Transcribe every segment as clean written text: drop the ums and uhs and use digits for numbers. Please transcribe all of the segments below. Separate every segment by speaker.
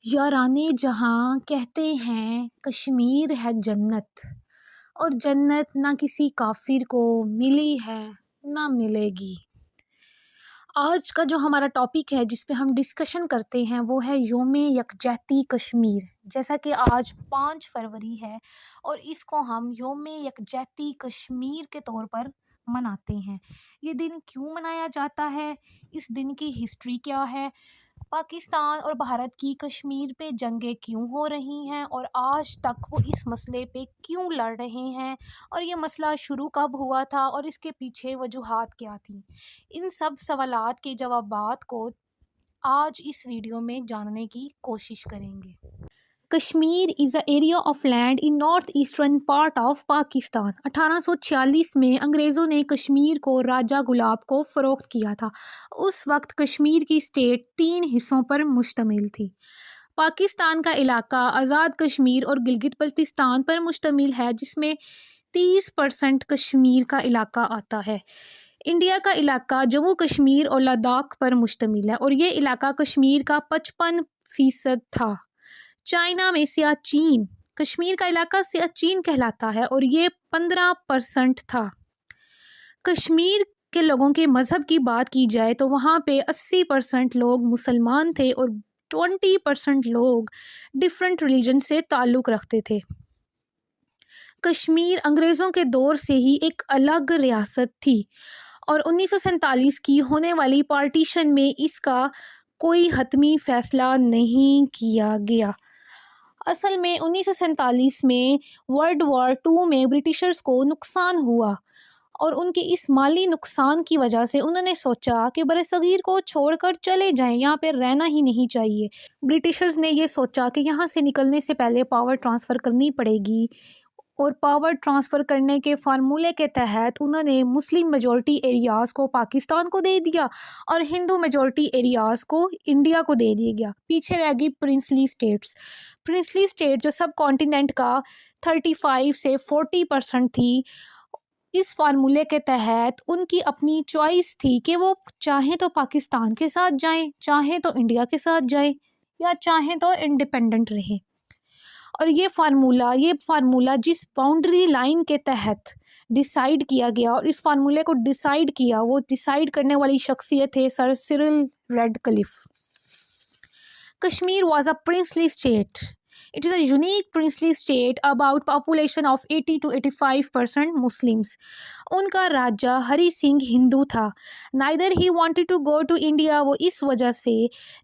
Speaker 1: یاران جہاں کہتے ہیں کشمیر ہے جنت، اور جنت نہ کسی کافر کو ملی ہے نہ ملے گی۔ آج کا جو ہمارا ٹاپک ہے جس پہ ہم ڈسکشن کرتے ہیں وہ ہے یوم یکجہتی کشمیر۔ جیسا کہ آج 5 فروری ہے اور اس کو ہم یوم یکجہتی کشمیر کے طور پر مناتے ہیں۔ یہ دن کیوں منایا جاتا ہے؟ اس دن کی ہسٹری کیا ہے؟ پاکستان اور بھارت کی کشمیر پہ جنگیں کیوں ہو رہی ہیں اور آج تک وہ اس مسئلے پہ کیوں لڑ رہے ہیں، اور یہ مسئلہ شروع کب ہوا تھا اور اس کے پیچھے وجوہات کیا تھیں؟ ان سب سوالات کے جوابات کو آج اس ویڈیو میں جاننے کی کوشش کریں گے۔ Kashmir is an area of land in north eastern part of Pakistan. 1846 میں انگریزوں نے کشمیر کو راجہ گلاب کو فروخت کیا تھا۔ اس وقت کشمیر کی اسٹیٹ 3 حصوں پر مشتمل تھی۔ پاکستان کا علاقہ آزاد کشمیر اور گلگت بلتستان پر مشتمل ہے، جس میں 30% کشمیر کا علاقہ آتا ہے۔ انڈیا کا علاقہ جموں کشمیر اور لداخ پر مشتمل ہے اور یہ علاقہ کشمیر کا 55% تھا۔ چائنا میں سیاچین، کشمیر کا علاقہ سیاچین کہلاتا ہے اور یہ 15% تھا۔ کشمیر کے لوگوں کے مذہب کی بات کی جائے تو وہاں پہ 80% لوگ مسلمان تھے اور 20% لوگ ڈیفرنٹ ریلیجن سے تعلق رکھتے تھے۔ کشمیر انگریزوں کے دور سے ہی ایک الگ ریاست تھی اور 1947 کی ہونے والی پارٹیشن میں اس کا کوئی حتمی فیصلہ نہیں کیا گیا۔ اصل میں 1947 میں ورلڈ وار 2 میں برٹشرز کو نقصان ہوا اور ان کے اس مالی نقصان کی وجہ سے انہوں نے سوچا کہ برصغیر کو چھوڑ کر چلے جائیں، یہاں پہ رہنا ہی نہیں چاہیے۔ برٹشرز نے یہ سوچا کہ یہاں سے نکلنے سے پہلے پاور ٹرانسفر کرنی پڑے گی، اور پاور ٹرانسفر کرنے کے فارمولے کے تحت انہوں نے مسلم میجورٹی ایریاز کو پاکستان کو دے دیا اور ہندو میجورٹی ایریاز کو انڈیا کو دے دیا گیا۔ پیچھے رہ گئی پرنسلی اسٹیٹس۔ پرنسلی اسٹیٹ جو سب کانٹیننٹ کا 35 سے 40% تھی۔ اس فارمولے کے تحت ان کی اپنی چوائس تھی کہ وہ چاہیں تو پاکستان کے ساتھ جائیں، چاہیں تو انڈیا کے ساتھ جائیں، یا چاہیں تو انڈیپینڈنٹ رہیں۔ اور یہ فارمولا جس باؤنڈری لائن کے تحت ڈیسائیڈ کیا گیا اور اس فارمولے کو ڈیسائیڈ کیا، وہ ڈیسائیڈ کرنے والی شخصیت ہے sir Cyril Radcliffe. Kashmir was a princely state. It is a unique princely state about population of 80 to 85% Muslims. ان کا راجہ ہری سنگھ ہندو تھا۔ Neither he wanted to go to India. وہ اس وجہ سے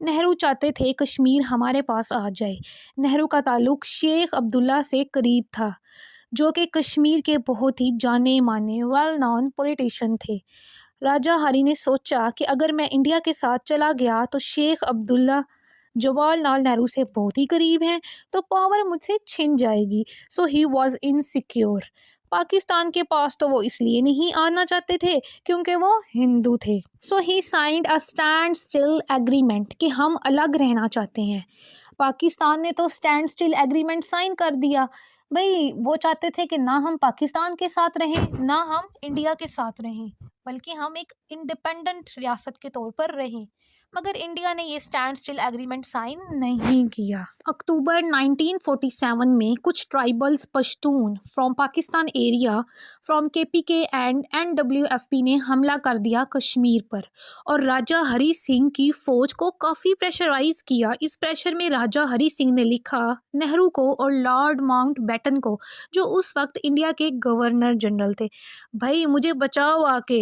Speaker 1: نہرو چاہتے تھے کشمیر ہمارے پاس آ جائے۔ نہرو کا تعلق شیخ عبداللہ سے قریب تھا، جو کہ کشمیر کے بہت ہی جانے مانے ویل نون پولیٹیشین تھے۔ راجہ ہری نے سوچا کہ اگر میں انڈیا کے ساتھ چلا گیا تو شیخ عبداللہ جواہر لال نہرو سے بہت ہی قریب ہیں تو پاور مجھ سے چھن جائے گی۔ سو ہی واز انسیکیور۔ پاکستان کے پاس تو وہ اس لیے نہیں آنا چاہتے تھے کیونکہ وہ ہندو تھے۔ سو ہی سائنڈ اے اسٹینڈ اسٹل ایگریمنٹ کہ ہم الگ رہنا چاہتے ہیں۔ پاکستان نے تو اسٹینڈ اسٹل ایگریمنٹ سائن کر دیا۔ بھئی وہ چاہتے تھے کہ نہ ہم پاکستان کے ساتھ رہیں نہ ہم انڈیا کے ساتھ رہیں، بلکہ ہم ایک انڈیپینڈنٹ ریاست کے طور پر رہیں، مگر انڈیا نے یہ اسٹینڈ اسٹل ایگریمنٹ سائن نہیں کیا۔ اکتوبر 1947 میں کچھ tribals Pashtun from Pakistan area from KPK and NWFP نے حملہ کر دیا کشمیر پر اور راجہ ہری سنگھ کی فوج کو کافی پریشرائز کیا۔ اس پریشر میں راجہ ہری سنگھ نے لکھا نہرو کو اور لارڈ ماؤنٹ بیٹن کو، جو اس وقت انڈیا کے گورنر جنرل تھے، بھائی مجھے بچاؤ آ کے۔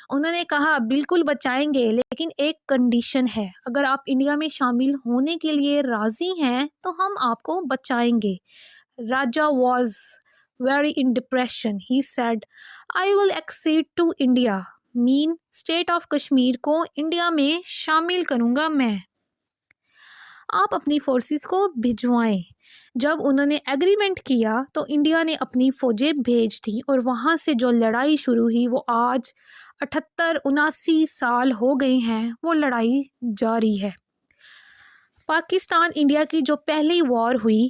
Speaker 1: انہوں نے کہا بالکل بچائیں گے، لیکن ایک کنڈیشن ہے، اگر آپ انڈیا میں شامل ہونے کے لیے راضی ہیں تو ہم آپ کو بچائیں گے۔ Raja was very in depression. He said I will accede to India, main state of Kashmir کو انڈیا میں شامل کروں گا میں۔ آپ اپنی فورسز کو بھجوائیں۔ جب انہوں نے ایگریمنٹ کیا تو انڈیا نے اپنی فوجیں بھیج دیں اور وہاں سے جو لڑائی شروع ہوئی وہ آج 78-79 سال ہو گئے ہیں، وہ لڑائی جاری ہے۔ پاکستان انڈیا کی جو پہلی وار ہوئی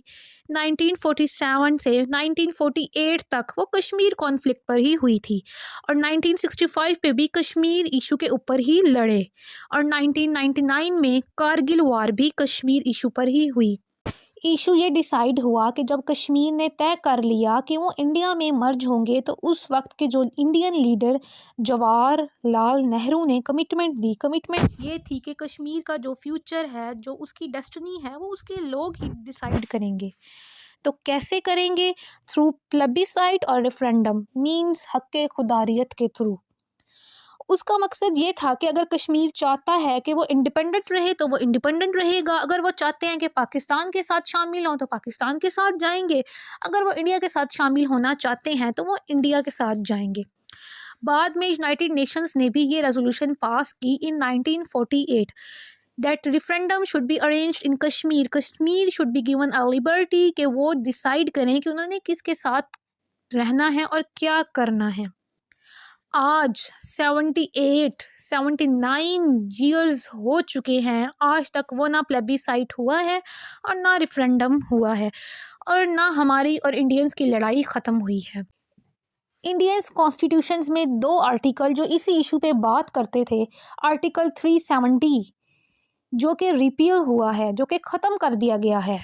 Speaker 1: 1947 سے 1948 تک، وہ کشمیر کانفلکٹ پر ہی ہوئی تھی، اور 1965 پہ بھی کشمیر ایشو کے اوپر ہی لڑے، اور 1999 میں کارگل وار بھی کشمیر ایشو پر ہی ہوئی۔ ایشو یہ ڈیسائیڈ ہوا کہ جب کشمیر نے طے کر لیا کہ وہ انڈیا میں مرج ہوں گے، تو اس وقت کے جو انڈین لیڈر جواہر لال نہرو نے کمٹمنٹ دی۔ کمٹمنٹ یہ تھی کہ کشمیر کا جو فیوچر ہے، جو اس کی ڈیسٹنی ہے، وہ اس کے لوگ ہی ڈیسائیڈ کریں گے۔ تو کیسے کریں گے؟ تھرو پلبیسائٹ اور ریفرینڈم، مینز حق خداریت کے تھرو۔ اس کا مقصد یہ تھا کہ اگر کشمیر چاہتا ہے کہ وہ انڈیپینڈنٹ رہے تو وہ انڈیپینڈنٹ رہے گا، اگر وہ چاہتے ہیں کہ پاکستان کے ساتھ شامل ہوں تو پاکستان کے ساتھ جائیں گے، اگر وہ انڈیا کے ساتھ شامل ہونا چاہتے ہیں تو وہ انڈیا کے ساتھ جائیں گے۔ بعد میں یونائٹڈ نیشنز نے بھی یہ ریزولوشن پاس کی in 1948 that referendum should be arranged in Kashmir. Kashmir should be given a liberty کہ وہ ڈیسائیڈ کریں کہ انہوں نے کس کے ساتھ رہنا ہے اور کیا کرنا ہے۔ آج 79 ایئرز ہو چکے ہیں، آج تک وہ نہ پلیبیسائٹ ہوا ہے اور نہ ریفرینڈم ہوا ہے، اور نہ ہماری اور انڈینز کی لڑائی ختم ہوئی ہے۔ انڈینز کانسٹیٹیوشنز میں 2 آرٹیکل جو اسی ایشو پہ بات کرتے تھے، آرٹیکل 370 جو کہ ریپیل ہوا ہے، جو کہ ختم کر دیا گیا ہے،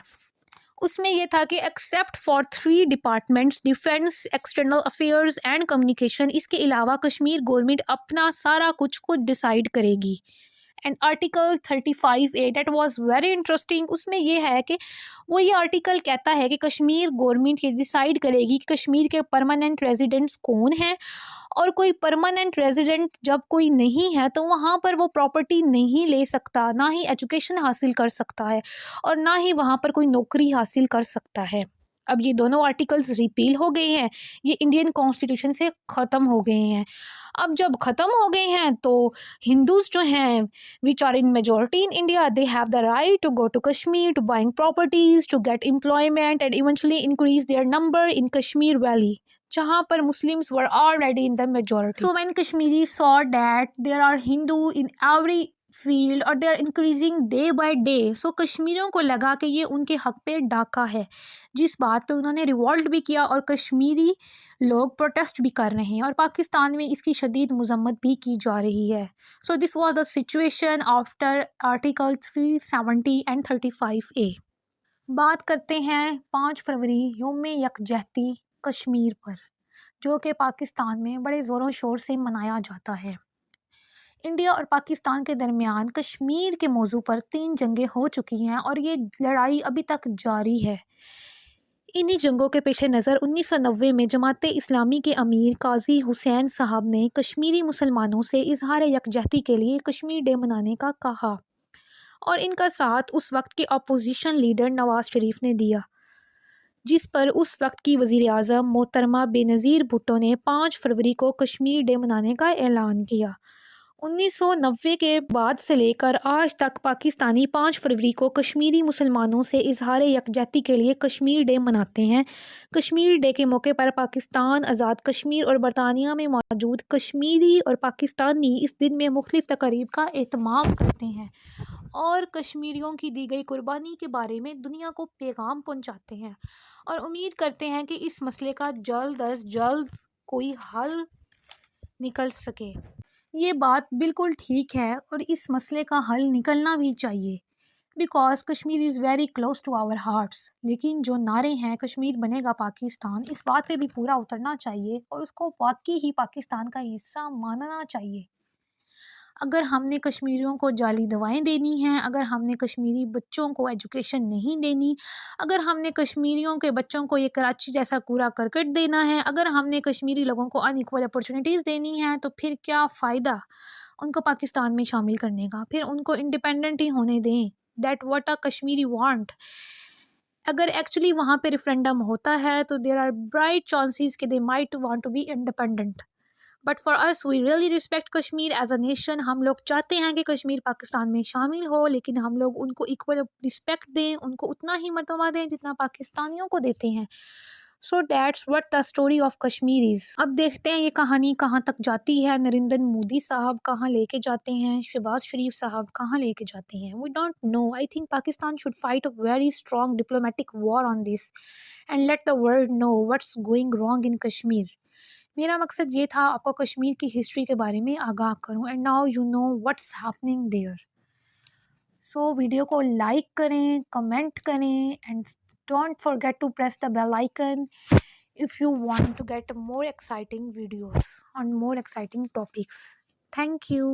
Speaker 1: اس میں یہ تھا کہ except for 3 departments, defence, external affairs and communication, اس کے علاوہ کشمیر گورنمنٹ اپنا سارا کچھ خود ڈیسائیڈ کرے گی۔ And article 35A that was very interesting, اس میں یہ ہے کہ وہ یہ آرٹیکل کہتا ہے کہ کشمیر گورنمنٹ یہ ڈیسائیڈ کرے گی کہ کشمیر کے پرماننٹ ریزیڈنٹس کون ہیں، اور کوئی پرماننٹ ریزیڈنٹ جب کوئی نہیں ہے تو وہاں پر وہ پراپرٹی نہیں لے سکتا، نہ ہی ایجوکیشن حاصل کر سکتا ہے، اور نہ ہی وہاں پر کوئی نوکری حاصل کر سکتا ہے۔ اب یہ دونوں آرٹیکلز ریپیل ہو گئے ہیں، یہ انڈین کانسٹیٹیوشن سے ختم ہو گئے ہیں۔ اب جب ختم ہو گئے ہیں تو ہندوز جو ہیں which are in majority in India, they have the right to go to Kashmir, to buying properties, to get employment and eventually increase their number in Kashmir Valley, جہاں پر Muslims were already in the majority. So when Kashmiris saw that there are Hindu in every field اور they are increasing day by day, so کشمیریوں کو لگا کہ یہ ان کے حق پہ ڈاکہ ہے، جس بات پہ انہوں نے ریوولٹ بھی کیا، اور کشمیری لوگ پروٹیسٹ بھی کر رہے ہیں، اور پاکستان میں اس کی شدید مذمت بھی کی جا رہی ہے۔ So this was the situation after article 370 and 35A۔ بات کرتے ہیں 5 فروری یوم یکجہتی کشمیر پر، جو کہ پاکستان میں بڑے زور و شور سے منایا جاتا ہے۔ انڈیا اور پاکستان کے درمیان کشمیر کے موضوع پر 3 جنگیں ہو چکی ہیں، اور یہ لڑائی ابھی تک جاری ہے۔ انہی جنگوں کے پیش نظر 1990 میں جماعت اسلامی کے امیر قاضی حسین صاحب نے کشمیری مسلمانوں سے اظہار یکجہتی کے لیے کشمیر ڈے منانے کا کہا، اور ان کا ساتھ اس وقت کے اپوزیشن لیڈر نواز شریف نے دیا، جس پر اس وقت کی وزیر اعظم محترمہ بینظیر بھٹو نے 5 فروری کو کشمیر ڈے منانے کا اعلان کیا۔ 1990 کے بعد سے لے کر آج تک پاکستانی 5 فروری کو کشمیری مسلمانوں سے اظہار یکجہتی کے لیے کشمیر ڈے مناتے ہیں۔ کشمیر ڈے کے موقع پر پاکستان، آزاد کشمیر اور برطانیہ میں موجود کشمیری اور پاکستانی اس دن میں مختلف تقاریب کا اہتمام کرتے ہیں، اور کشمیریوں کی دی گئی قربانی کے بارے میں دنیا کو پیغام پہنچاتے ہیں، اور امید کرتے ہیں کہ اس مسئلے کا جلد از جلد کوئی حل نکل سکے۔ یہ بات بالکل ٹھیک ہے، اور اس مسئلے کا حل نکلنا بھی چاہیے، because Kashmir is very close to our hearts. لیکن جو نعرے ہیں کشمیر بنے گا پاکستان، اس بات پہ بھی پورا اترنا چاہیے، اور اس کو واقعی ہی پاکستان کا حصہ ماننا چاہیے۔ اگر ہم نے کشمیریوں کو جعلی دوائیں دینی ہیں، اگر ہم نے کشمیری بچوں کو ایجوکیشن نہیں دینی، اگر ہم نے کشمیریوں کے بچوں کو یہ کراچی جیسا کوڑا کرکٹ دینا ہے، اگر ہم نے کشمیری لوگوں کو ان ایکول اپرچونیٹیز دینی ہیں، تو پھر کیا فائدہ ان کو پاکستان میں شامل کرنے کا؟ پھر ان کو انڈیپینڈنٹ ہی ہونے دیں۔ That what a Kashmiri want. اگر ایکچولی وہاں پہ ریفرینڈم ہوتا ہے تو دیر آر برائٹ چانسز کہ they might want to be independent. But for us we really respect Kashmir as a nation. ہم لوگ چاہتے ہیں کہ کشمیر پاکستان میں شامل ہو، لیکن ہم لوگ ان کو ایکول رسپیکٹ دیں، ان کو اتنا ہی مرتبہ دیں جتنا پاکستانیوں کو دیتے ہیں۔ So that's what the story of Kashmir is. اب دیکھتے ہیں یہ کہانی کہاں تک جاتی ہے. نریندر مودی صاحب کہاں لے کے جاتے ہیں, شہباز شریف صاحب کہاں لے کے جاتے ہیں, we don't know. I think Pakistan should fight a very strong diplomatic war on this and let the world know what's going wrong in Kashmir. میرا مقصد یہ تھا آپ کو کشمیر کی ہسٹری کے بارے میں آگاہ کروں, and now you know what's happening there. So video کو لائک کریں, کمنٹ کریں, and don't forget to press the bell icon if you want to get more exciting videos on more exciting topics. Thank you.